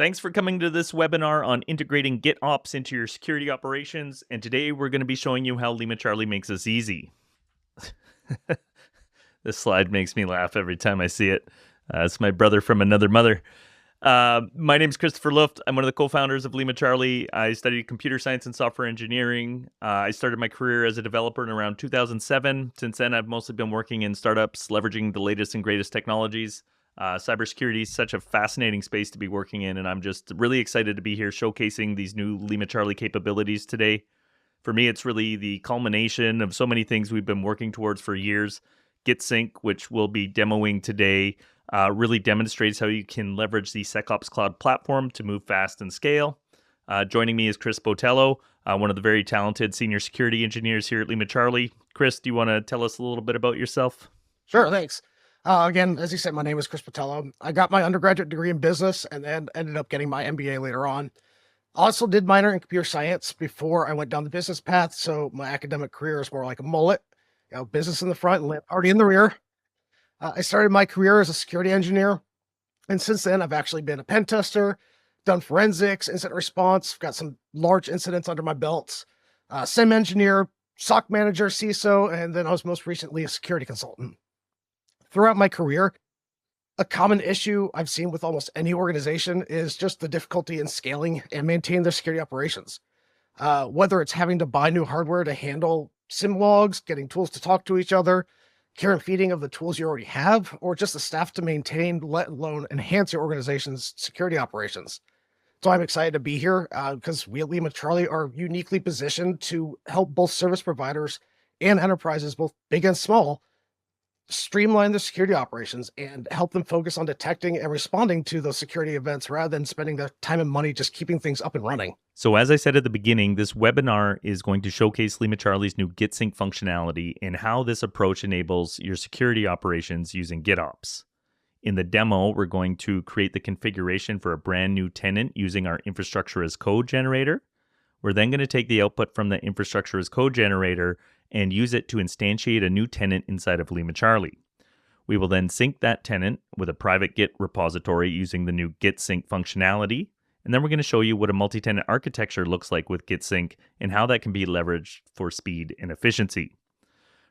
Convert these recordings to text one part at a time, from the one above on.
Thanks for coming to this webinar on integrating GitOps into your security operations. And today we're going to be showing you how LimaCharlie makes this easy. This slide makes me laugh every time I see it. It's my brother from another mother. My name is Christopher Luft. I'm one of the co-founders of LimaCharlie. I studied computer science and software engineering. I started my career as a developer in around 2007. Since then, I've mostly been working in startups, leveraging the latest and greatest technologies. Cybersecurity is such a fascinating space to be working in, and I'm just really excited to be here showcasing these new LimaCharlie capabilities today. For me, it's really the culmination of so many things we've been working towards for years. GitSync, which we'll be demoing today, really demonstrates how you can leverage the SecOps Cloud platform to move fast and scale. Joining me is Chris Botello, one of the very talented senior security engineers here at LimaCharlie. Chris, do you want to tell us a little bit about yourself? Sure, thanks. Again, as you said, my name is Chris Botello. I got my undergraduate degree in business and then ended up getting my MBA later on. Also did minor in computer science before I went down the business path, so my academic career is more like a mullet. Business in the front and lit party in the rear. I started my career as a security engineer, and since then I've actually been a pen tester, done forensics, incident response, got some large incidents under my belts, SIM engineer, SOC manager, CISO, and then I was most recently a security consultant. Throughout my career, a common issue I've seen with almost any organization is just the difficulty in scaling and maintaining their security operations. Whether it's having to buy new hardware to handle SIM logs, getting tools to talk to each other, care and feeding of the tools you already have, or just the staff to maintain, let alone enhance your organization's security operations. So I'm excited to be here because we at LimaCharlie are uniquely positioned to help both service providers and enterprises, both big and small, streamline their security operations and help them focus on detecting and responding to those security events rather than spending their time and money just keeping things up and running. So as I said at the beginning, this webinar is going to showcase LimaCharlie's new GitSync functionality and how this approach enables your security operations using GitOps. In the demo, we're going to create the configuration for a brand new tenant using our infrastructure as code generator. We're then going to take the output from the infrastructure as code generator and use it to instantiate a new tenant inside of LimaCharlie. We will then sync that tenant with a private Git repository using the new GitSync functionality. And then we're going to show you what a multi-tenant architecture looks like with GitSync and how that can be leveraged for speed and efficiency.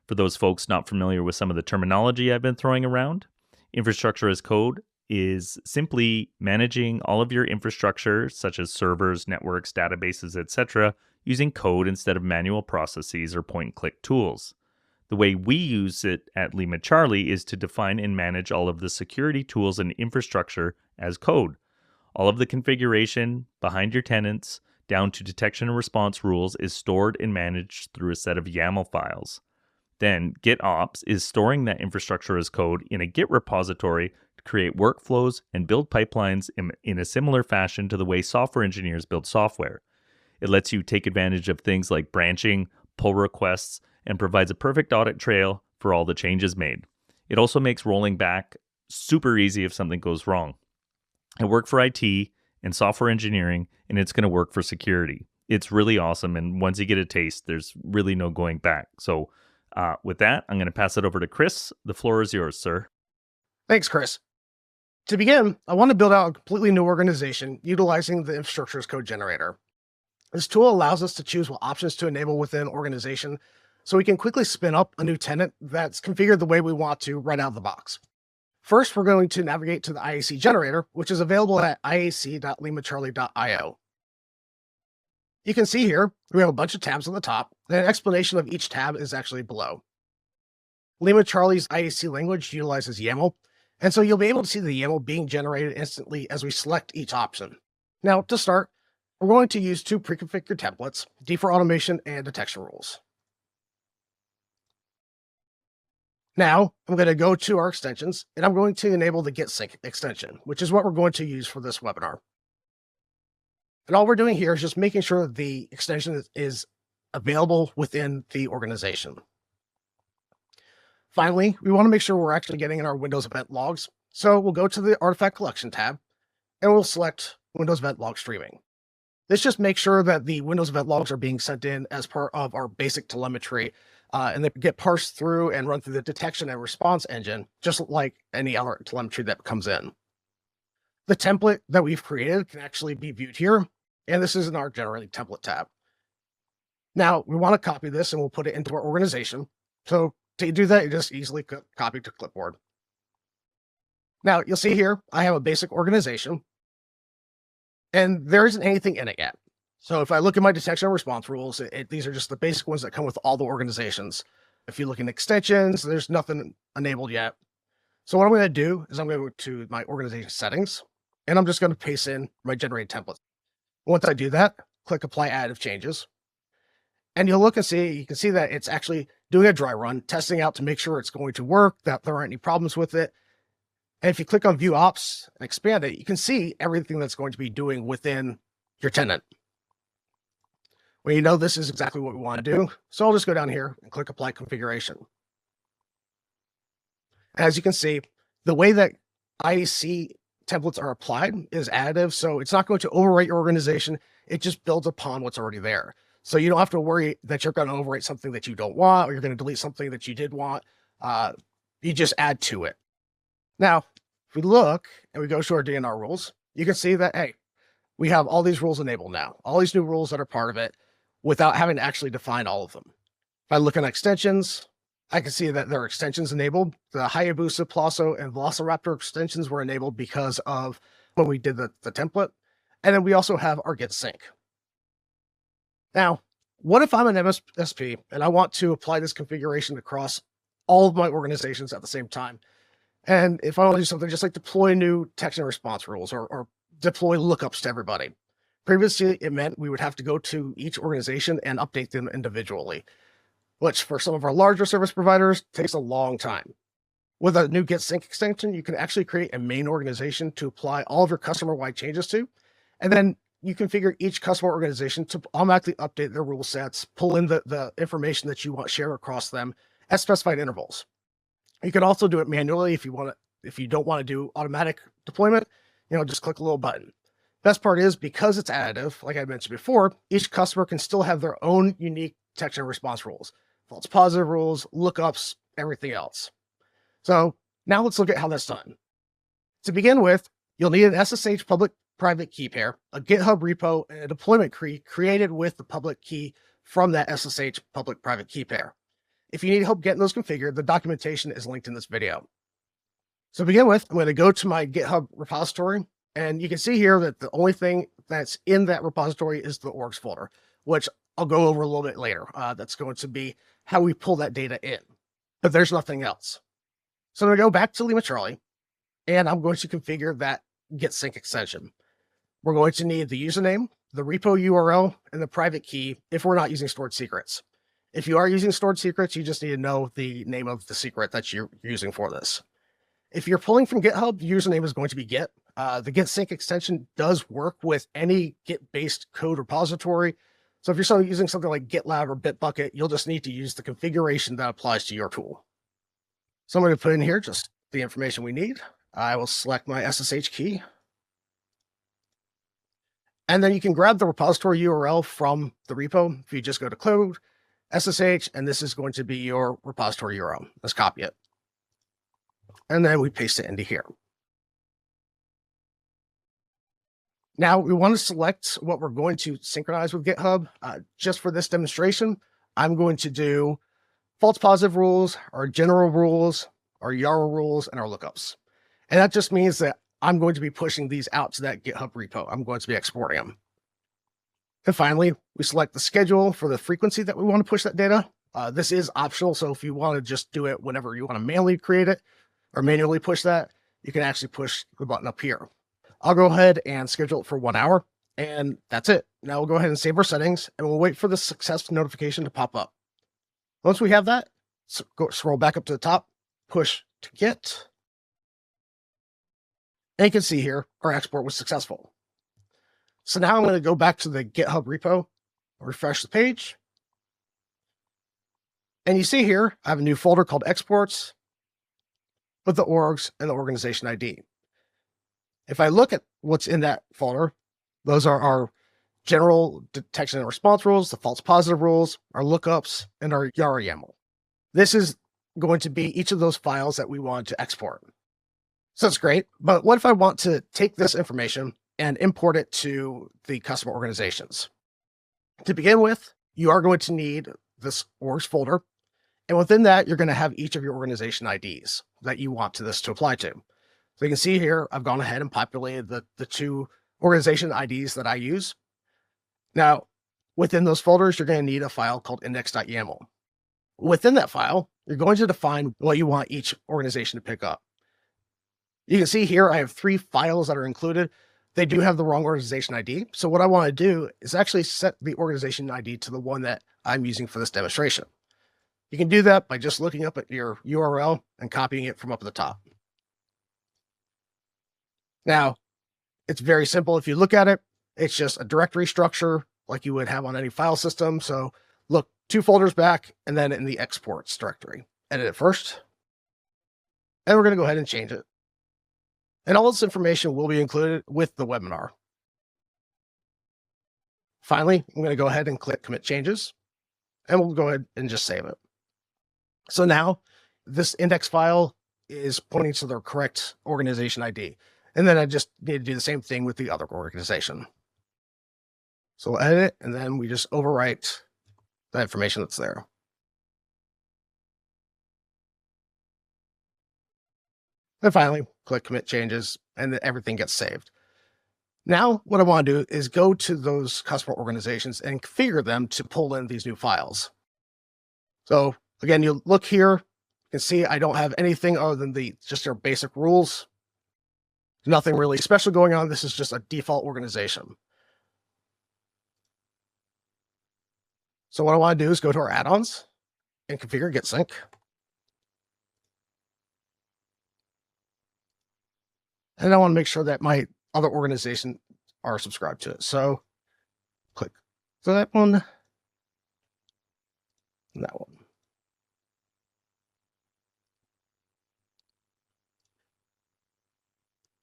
For those folks not familiar with some of the terminology I've been throwing around, infrastructure as code is simply managing all of your infrastructure, such as servers, networks, databases, etc., using code instead of manual processes or point-and-click tools. The way we use it at LimaCharlie is to define and manage all of the security tools and infrastructure as code. All of the configuration behind your tenants, down to detection and response rules, is stored and managed through a set of YAML files. Then GitOps is storing that infrastructure as code in a Git repository to create workflows and build pipelines in a similar fashion to the way software engineers build software. It lets you take advantage of things like branching, pull requests, and provides a perfect audit trail for all the changes made. It also makes rolling back super easy if something goes wrong. It worked for IT and software engineering, and it's going to work for security. It's really awesome, and once you get a taste, there's really no going back. So with that, I'm going to pass it over to Chris. The floor is yours, sir. Thanks, Chris. To begin, I want to build out a completely new organization utilizing the infrastructure as code generator. This tool allows us to choose what options to enable within an organization so we can quickly spin up a new tenant that's configured the way we want to right out of the box. First, we're going to navigate to the IAC generator, which is available at iac.limacharlie.io. You can see here, we have a bunch of tabs on the top, and an explanation of each tab is actually below. LimaCharlie's IAC language utilizes YAML, and so you'll be able to see the YAML being generated instantly as we select each option. Now, to start, we're going to use two pre-configured templates, D for automation and detection rules. Now, I'm going to go to our extensions, and I'm going to enable the GitSync extension, which is what we're going to use for this webinar. And all we're doing here is just making sure that the extension is available within the organization. Finally, we want to make sure we're actually getting in our Windows event logs. So we'll go to the Artifact Collection tab, and we'll select Windows Event Log Streaming. This just makes sure that the Windows event logs are being sent in as part of our basic telemetry, and they get parsed through and run through the detection and response engine, just like any other telemetry that comes in. The template that we've created can actually be viewed here, and this is in our Generate Template tab. Now, we want to copy this, and we'll put it into our organization. So to do that, you just easily copy to clipboard. Now, you'll see here, I have a basic organization, and there isn't anything in it yet. So if I look at my detection and response rules, these are just the basic ones that come with all the organizations. If you look in extensions, there's nothing enabled yet. So what I'm going to do is I'm going to go to my organization settings, and I'm just going to paste in my generated template. Once I do that, click Apply Additive Changes. And you'll look and see, you can see that it's actually doing a dry run, testing out to make sure it's going to work, that there aren't any problems with it. And if you click on View Ops and expand it, you can see everything that's going to be doing within your tenant. Well, you know this is exactly what we want to do. So I'll just go down here and click Apply Configuration. As you can see, the way that IC templates are applied is additive. So it's not going to overwrite your organization. It just builds upon what's already there. So you don't have to worry that you're going to overwrite something that you don't want, or you're going to delete something that you did want. You just add to it. Now, if we look and we go to our DNR rules, you can see that, hey, we have all these rules enabled now, all these new rules that are part of it without having to actually define all of them. If I look at extensions, I can see that there are extensions enabled. The Hayabusa, Plaso, and Velociraptor extensions were enabled because of when we did the template. And then we also have our Git Sync. Now, what if I'm an MSP and I want to apply this configuration across all of my organizations at the same time? And if I want to do something just like deploy new detection and response rules or deploy lookups to everybody. Previously, it meant we would have to go to each organization and update them individually, which for some of our larger service providers takes a long time. With a new Git Sync extension, you can actually create a main organization to apply all of your customer-wide changes to, and then you configure each customer organization to automatically update their rule sets, pull in the information that you want shared across them at specified intervals. You can also do it manually if you don't want to do automatic deployment, just click a little button. Best part is because it's additive, like I mentioned before, each customer can still have their own unique detection and response rules, false positive rules, lookups, everything else. So now let's look at how that's done. To begin with, you'll need an SSH public-private key pair, a GitHub repo, and a deployment key created with the public key from that SSH public-private key pair. If you need help getting those configured, the documentation is linked in this video. So to begin with, I'm going to go to my GitHub repository, and you can see here that the only thing that's in that repository is the orgs folder, which I'll go over a little bit later. That's going to be how we pull that data in, but there's nothing else. So I'm going to go back to LimaCharlie, and I'm going to configure that Git Sync extension. We're going to need the username, the repo URL, and the private key if we're not using stored secrets. If you are using stored secrets, you just need to know the name of the secret that you're using for this. If you're pulling from GitHub, the username is going to be Git. The Git Sync extension does work with any Git-based code repository. So if you're using something like GitLab or Bitbucket, you'll just need to use the configuration that applies to your tool. So I'm going to put in here just the information we need. I will select my SSH key. And then you can grab the repository URL from the repo. If you just go to code, SSH, and this is going to be your repository URL. Let's copy it. And then we paste it into here. Now we want to select what we're going to synchronize with GitHub. Just for this demonstration, I'm going to do false positive rules, our general rules, our YARA rules, and our lookups. And that just means that I'm going to be pushing these out to that GitHub repo. I'm going to be exporting them. And finally, we select the schedule for the frequency that we want to push that data. This is optional, so if you want to just do it whenever you want to manually create it or manually push that, you can actually push the button up here. I'll go ahead and schedule it for 1 hour, and that's it. Now we'll go ahead and save our settings, and we'll wait for the success notification to pop up. Once we have that, scroll back up to the top, push to Git, and you can see here our export was successful. So now I'm going to go back to the GitHub repo, refresh the page, and you see here I have a new folder called exports with the orgs and the organization ID. If I look at what's in that folder, those are our general detection and response rules, the false positive rules, our lookups, and our YARA YAML. This is going to be each of those files that we want to export. So that's great. But what if I want to take this information and import it to the customer organizations? To begin with, you are going to need this orgs folder. And within that, you're going to have each of your organization IDs that you want this to apply to. So you can see here, I've gone ahead and populated the two organization IDs that I use. Now, within those folders, you're going to need a file called index.yaml. Within that file, you're going to define what you want each organization to pick up. You can see here, I have 3 files that are included. They do have the wrong organization ID. So what I want to do is actually set the organization ID to the one that I'm using for this demonstration. You can do that by just looking up at your URL and copying it from up at the top. Now, it's very simple. If you look at it, it's just a directory structure like you would have on any file system. So look 2 folders back and then in the exports directory. Edit it first. And we're going to go ahead and change it. And all this information will be included with the webinar. Finally, I'm going to go ahead and click Commit Changes. And we'll go ahead and just save it. So now this index file is pointing to the correct organization ID. And then I just need to do the same thing with the other organization. So we'll edit, and then we just overwrite the information that's there. And finally, click Commit Changes, and then everything gets saved. Now, what I want to do is go to those customer organizations and configure them to pull in these new files. So again, you look here, you can see I don't have anything other than just their basic rules. Nothing really special going on. This is just a default organization. So what I want to do is go to our add-ons and configure GitSync. And I want to make sure that my other organization are subscribed to it. So click that one and that one.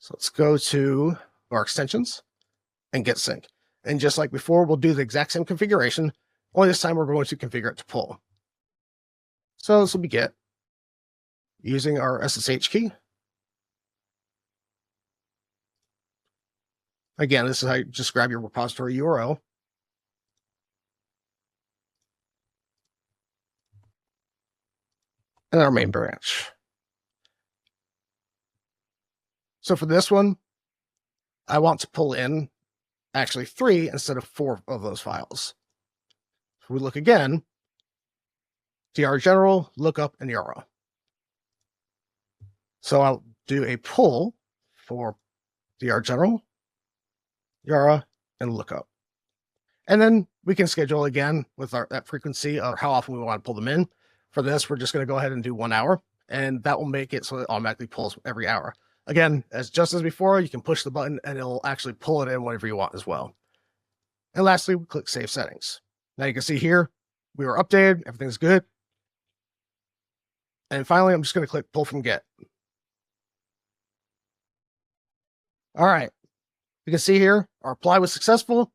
So let's go to our extensions and GitSync. And just like before, we'll do the exact same configuration, only this time we're going to configure it to pull. So this will be Git using our SSH key. Again, this is how you just grab your repository URL. And our main branch. So for this one, I want to pull in actually 3 instead of 4 of those files. So we look again, dr general, lookup, and yara. So I'll do a pull for dr general, yara, and lookup. And then we can schedule again with that frequency of how often we want to pull them in. For this, we're just going to go ahead and do 1 hour, and that will make it so it automatically pulls every hour. Again, just as before, you can push the button and it'll actually pull it in whenever you want as well. And lastly, we click Save Settings. Now you can see here, we were updated, everything's good. And finally, I'm just going to click Pull from Git. All right, you can see here, our apply was successful.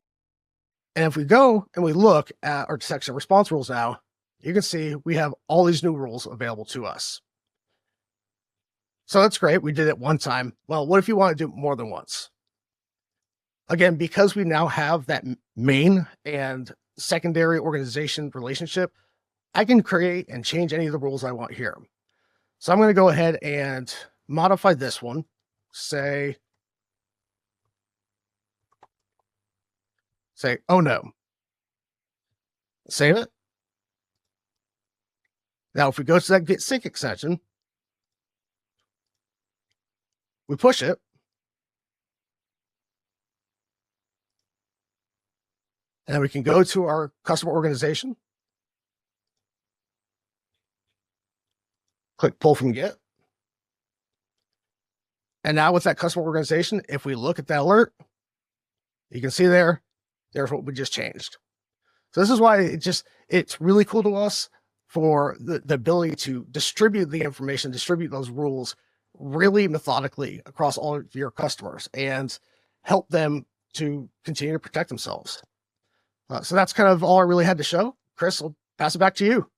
And if we go and we look at our detection response rules now, you can see we have all these new rules available to us. So that's great. We did it one time. Well, what if you want to do it more than once? Again, because we now have that main and secondary organization relationship, I can create and change any of the rules I want here. So I'm going to go ahead and modify this one. Say, oh no. Save it. Now, if we go to that GitSync extension, we push it. And then we can go to our customer organization. Click Pull from Git. And now with that customer organization, if we look at that alert, you can see there's what we just changed. So this is why it's really cool to us for the ability to distribute the information, distribute those rules really methodically across all of your customers and help them to continue to protect themselves. So that's kind of all I really had to show. Chris, I'll pass it back to you.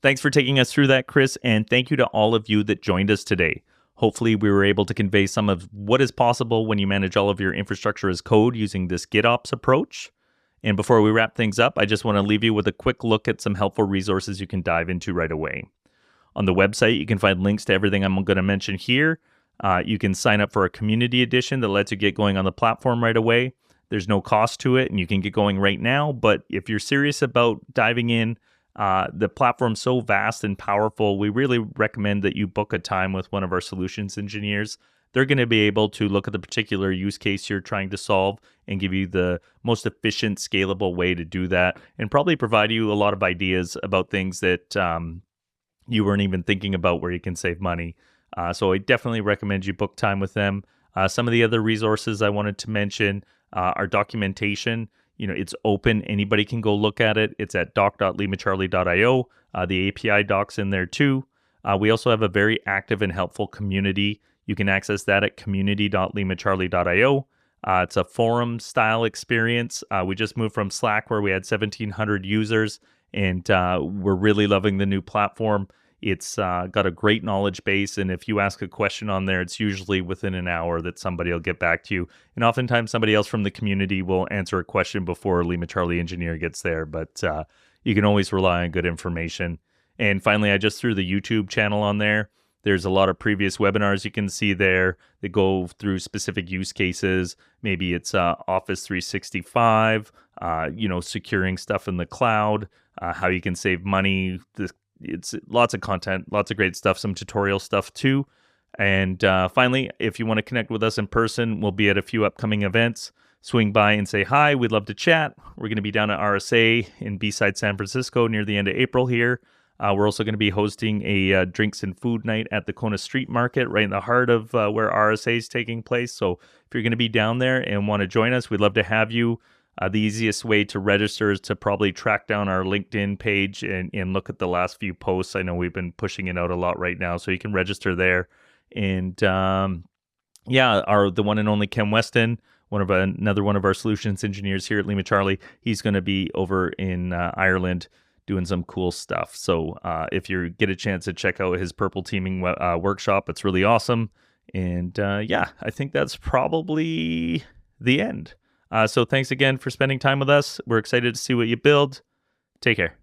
Thanks for taking us through that, Chris, and thank you to all of you that joined us today. Hopefully, we were able to convey some of what is possible when you manage all of your infrastructure as code using this GitOps approach. And before we wrap things up, I just want to leave you with a quick look at some helpful resources you can dive into right away. On the website, you can find links to everything I'm going to mention here. You can sign up for a community edition that lets you get going on the platform right away. There's no cost to it, and you can get going right now. But if you're serious about diving in, the platform's so vast and powerful, we really recommend that you book a time with one of our solutions engineers. They're going to be able to look at the particular use case you're trying to solve and give you the most efficient, scalable way to do that, and probably provide you a lot of ideas about things that you weren't even thinking about where you can save money. So I definitely recommend you book time with them. Some of the other resources I wanted to mention are documentation. It's open. Anybody can go look at it. It's at doc.limacharlie.io. The API doc's in there too. We also have a very active and helpful community. You can access that at community.limacharlie.io. It's a forum style experience. We just moved from Slack where we had 1,700 users, and we're really loving the new platform. It's got a great knowledge base, and if you ask a question on there, it's usually within an hour that somebody will get back to you. And oftentimes somebody else from the community will answer a question before a LimaCharlie engineer gets there, but you can always rely on good information. And finally, I just threw the YouTube channel on there. There's a lot of previous webinars you can see there that go through specific use cases. Maybe it's Office 365, securing stuff in the cloud, how you can save money. It's lots of content, lots of great stuff, some tutorial stuff too. And finally, if you want to connect with us in person, we'll be at a few upcoming events. Swing by and say hi. We'd love to chat. We're going to be down at RSA in B-Side San Francisco near the end of April here. We're also going to be hosting a drinks and food night at the Kona Street Market right in the heart of where RSA is taking place. So if you're going to be down there and want to join us, we'd love to have you. The easiest way to register is to probably track down our LinkedIn page and look at the last few posts. I know we've been pushing it out a lot right now, so you can register there. And the one and only Ken Weston, another one of our solutions engineers here at LimaCharlie, he's going to be over in Ireland doing some cool stuff. So if you get a chance to check out his purple teaming workshop, it's really awesome. And I think that's probably the end. So thanks again for spending time with us. We're excited to see what you build. Take care.